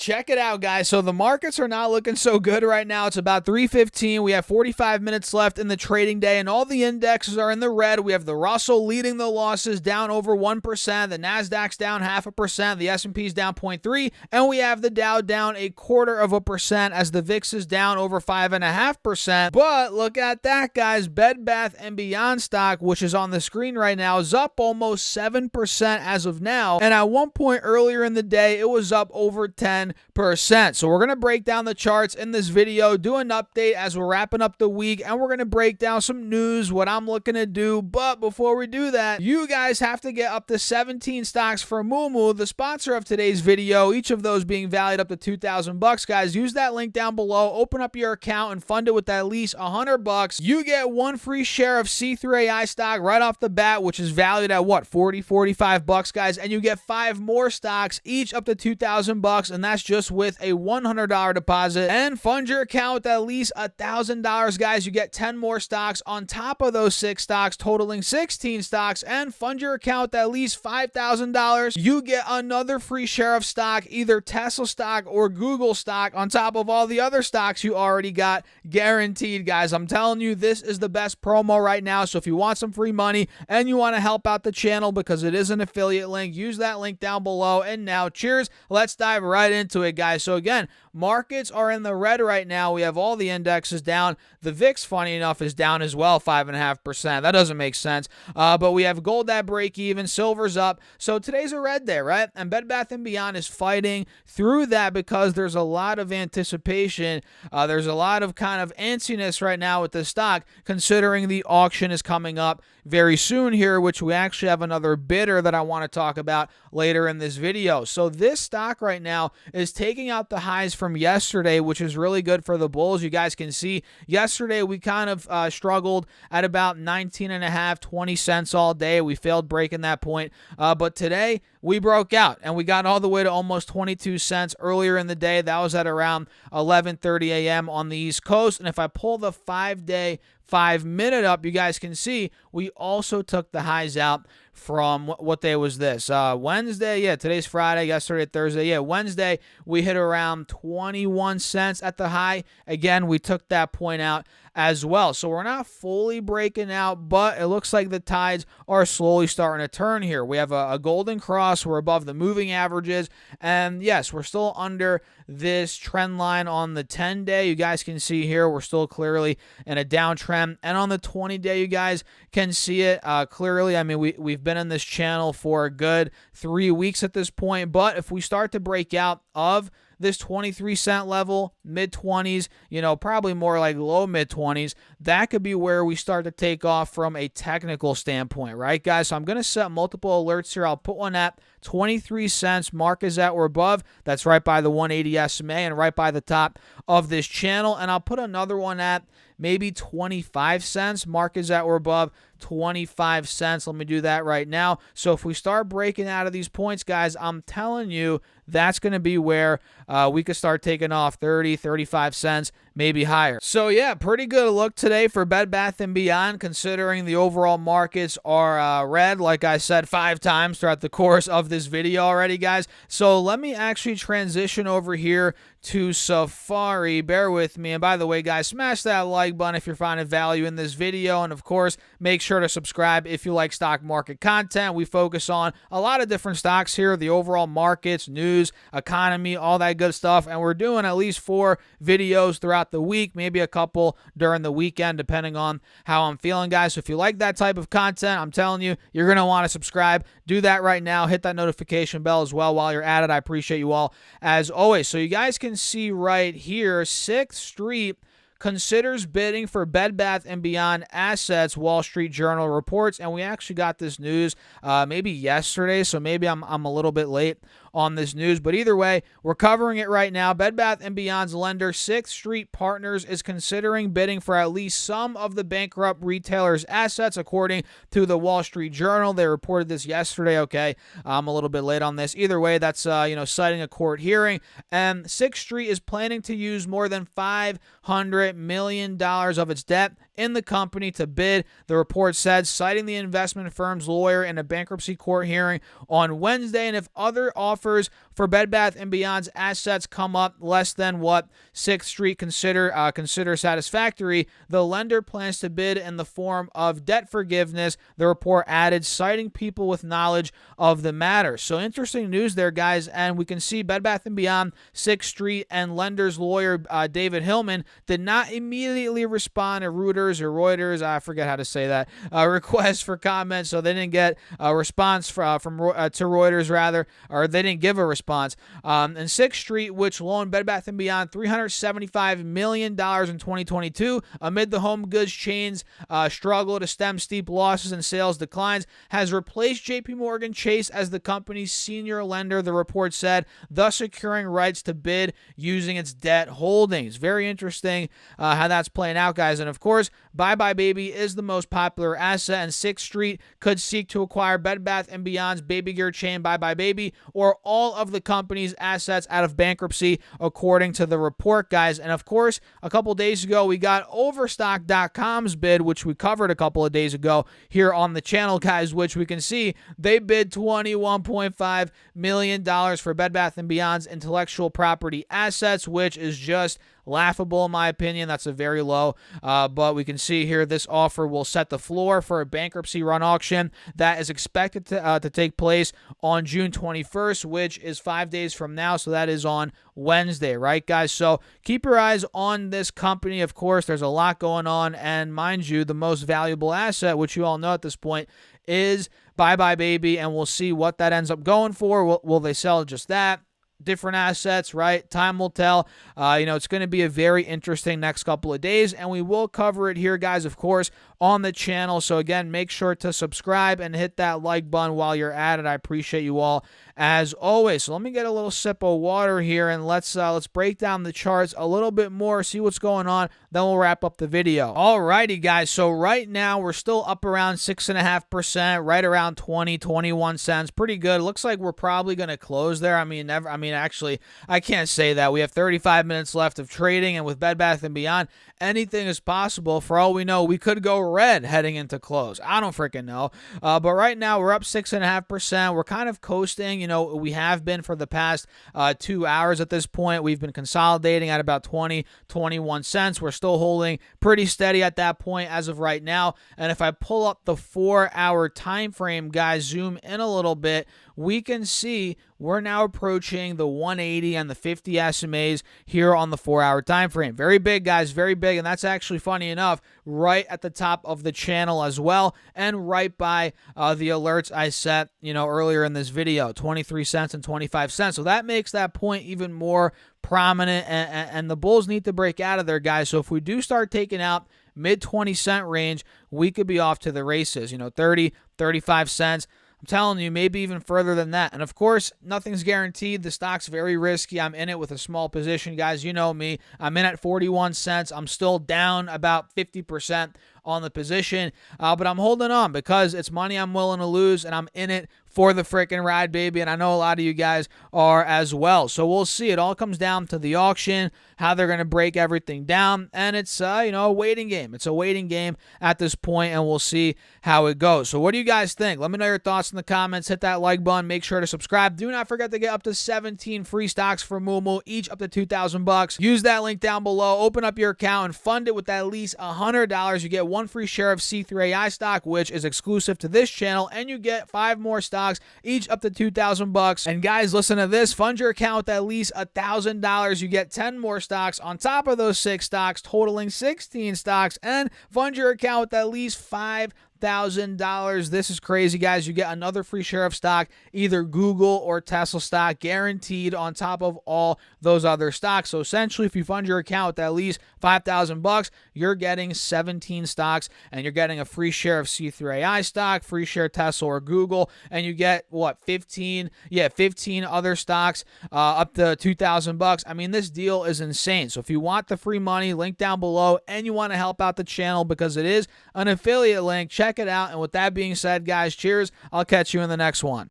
Check it out, guys. So the markets are not looking so good right now. It's about 3:15. We have 45 minutes left in the trading day, and all the indexes are in the red. We have the Russell leading the losses, down over 1%. The Nasdaq's down 0.5%. The S&P's down 0.3%, and we have the Dow down 0.25% as the VIX is down over 5.5%. But look at that, guys. Bed Bath & Beyond stock, which is on the screen right now, is up almost 7% as of now. And at one point earlier in the day, it was up over 10%. So we're going to break down the charts in this video, do an update as we're wrapping up the week, and we're going to break down some news, what I'm looking to do. But before we do that, you guys have to get up to 17 stocks for Moomoo, the sponsor of today's video, each of those being valued up to $2,000. Guys, use that link down below, open up your account, and fund it with at least $100. You get one free share of C3AI stock right off the bat, which is valued at what, $45, guys, and you get 5 more stocks, each up to $2,000, and that's just with a $100 deposit. And fund your account with at least $1,000, guys. You get 10 more stocks on top of those 6 stocks, totaling 16 stocks. And fund your account with at least $5,000. You get another free share of stock, either Tesla stock or Google stock, on top of all the other stocks you already got, guaranteed, guys. I'm telling you, this is the best promo right now. So if you want some free money and you want to help out the channel, because it is an affiliate link, use that link down below. And now, cheers. Let's dive right into it, guys. So again, markets are in the red right now. We have all the indexes down. The VIX, funny enough, is down as well, 5.5%. That doesn't make sense. But we have gold at break even, silver's up. So today's a red day, right? And Bed Bath & Beyond is fighting through that because there's a lot of anticipation. There's a lot of kind of antsiness right now with the stock, considering the auction is coming up very soon here, which we actually have another bidder that I want to talk about later in this video. So this stock right now is taking out the highs from yesterday, which is really good for the bulls. You guys can see yesterday we kind of struggled at about 19.5, 20 cents all day. We failed breaking that point. But today we broke out and we got all the way to almost 22 cents earlier in the day. That was at around 11:30 a.m. on the East Coast. And if I pull the 5-day 5-minute up, you guys can see we also took the highs out from what day was this? Wednesday. Yeah, today's Friday, yesterday, Thursday. Yeah, Wednesday, we hit around 21 cents at the high. Again, we took that point out as well. So we're not fully breaking out, but it looks like the tides are slowly starting to turn here. We have a golden cross. We're above the moving averages. And yes, we're still under this trend line on the 10-day. You guys can see here, we're still clearly in a downtrend. And on the 20-day, you guys can see it clearly. I mean, we've been in this channel for a good 3 weeks at this point. But if we start to break out of this 23-cent level, mid-20s, probably more like low mid-20s, that could be where we start to take off from a technical standpoint, right, guys? So I'm going to set multiple alerts here. I'll put one at 23 cents. Mark is at or above. That's right by the 180 SMA and right by the top of this channel. And I'll put another one at maybe 25 cents. Mark is at or above 25 cents. Let me do that right now. So if we start breaking out of these points, guys, I'm telling you, that's going to be where we could start taking off 30, 35 cents, maybe higher. So yeah, pretty good look today for Bed Bath & Beyond, considering the overall markets are red, like I said 5 times throughout the course of this video already, guys. So let me actually transition over here to Safari. Bear with me. And by the way, guys, smash that like button if you're finding value in this video. And of course, make sure to subscribe if you like stock market content. We focus on a lot of different stocks here, the overall markets, news, economy, all that good stuff. And we're doing at least 4 videos throughout the week, maybe a couple during the weekend, depending on how I'm feeling, guys. So if you like that type of content, I'm telling you, you're going to want to subscribe. Do that right now. Hit that notification bell as well while you're at it. I appreciate you all as always. So you guys can see right here, 6th Street considers bidding for Bed Bath & Beyond assets, Wall Street Journal reports. And we actually got this news maybe yesterday, so maybe I'm a little bit late on this news. But either way, we're covering it right now. Bed Bath & Beyond's lender, 6th Street Partners, is considering bidding for at least some of the bankrupt retailer's assets, according to the Wall Street Journal. They reported this yesterday. Okay, I'm a little bit late on this. Either way, that's citing a court hearing. And 6th Street is planning to use more than $500 million of its debt in the company to bid, the report said, citing the investment firm's lawyer in a bankruptcy court hearing on Wednesday. And if other offers for Bed Bath & Beyond's assets come up less than what 6th Street consider satisfactory, the lender plans to bid in the form of debt forgiveness, the report added, citing people with knowledge of the matter. So interesting news there, guys, and we can see Bed Bath & Beyond, 6th Street, and lender's lawyer David Hillman did not immediately respond to Reuters, I forget how to say that, request for comment, so they didn't get a response to Reuters, rather, or they didn't give a response. And 6th Street, which loaned Bed Bath & Beyond $375 million in 2022 amid the home goods chain's struggle to stem steep losses and sales declines, has replaced JP Morgan Chase as the company's senior lender, the report said, thus securing rights to bid using its debt holdings. Very interesting how that's playing out, guys. And of course, Bbby is the most popular asset, and 6th Street could seek to acquire Bed Bath & Beyond's baby gear chain Bbby or all of the company's assets out of bankruptcy, according to the report, guys. And of course, a couple days ago, we got Overstock.com's bid, which we covered a couple of days ago here on the channel, guys, which we can see they bid $21.5 million for Bed Bath & Beyond's intellectual property assets, which is just laughable in my opinion. That's a very low, but we can see here this offer will set the floor for a bankruptcy run auction that is expected to take place on June 21st, which is 5 days from now, so that is on Wednesday, right, guys? So keep your eyes on this company. Of course, there's a lot going on, and mind you, the most valuable asset, which you all know at this point, is Bbby, and we'll see what that ends up going for. Will they sell just that? Different assets, right? Time will tell. It's going to be a very interesting next couple of days, and we will cover it here, guys, of course, on the channel. So again, make sure to subscribe and hit that like button while you're at it. I appreciate you all as always. So let me get a little sip of water here, and let's break down the charts a little bit more, see what's going on. Then we'll wrap up the video. Alrighty, guys. So right now we're still up around 6.5%, right around 21 cents. Pretty good. Looks like we're probably going to close there. Actually, I can't say that. We have 35 minutes left of trading, and with Bed Bath & Beyond, anything is possible. For all we know, we could go red heading into close. I don't freaking know. But right now, we're up 6.5%. We're kind of coasting. We have been for the past 2 hours at this point. We've been consolidating at about 21 cents. We're still holding pretty steady at that point as of right now. And if I pull up the 4-hour time frame, guys, zoom in a little bit, we can see we're now approaching the 180 and the 50 SMAs here on the 4-hour time frame. Very big, guys, very big. And that's actually, funny enough, right at the top of the channel as well, and right by the alerts I set earlier in this video, 23 cents and 25 cents. So that makes that point even more prominent, and the bulls need to break out of there, guys. So if we do start taking out mid 20 cent range, we could be off to the races. 30, 35 cents. I'm telling you, maybe even further than that. And of course, nothing's guaranteed. The stock's very risky. I'm in it with a small position, guys. You know me. I'm in at 41 cents. I'm still down about 50% on the position, but I'm holding on because it's money I'm willing to lose, and I'm in it for the freaking ride, baby, and I know a lot of you guys are as well. So we'll see. It all comes down to the auction, how they're going to break everything down, and it's a waiting game. It's a waiting game at this point, and we'll see how it goes. So what do you guys think? Let me know your thoughts in the comments. Hit that like button. Make sure to subscribe. Do not forget to get up to 17 free stocks for Moomoo, each up to $2,000. Use that link down below. Open up your account and fund it with at least $100. You get one free share of C3AI stock, which is exclusive to this channel, and you get 5 more stocks, each up to $2,000. And guys, listen to this. Fund your account with at least $1,000. You get 10 more stocks on top of those 6 stocks, totaling 16 stocks, and fund your account with at least $5,000. This is crazy, guys. You get another free share of stock, either Google or Tesla stock, guaranteed on top of all those other stocks. So essentially, if you fund your account with at least $5,000, you're getting 17 stocks, and you're getting a free share of C3AI stock, free share Tesla or Google, and you get what, 15 other stocks up to $2,000. I mean, this deal is insane. So if you want the free money, link down below, and you want to help out the channel because it is an affiliate link, check it out. And with that being said, guys, cheers. I'll catch you in the next one.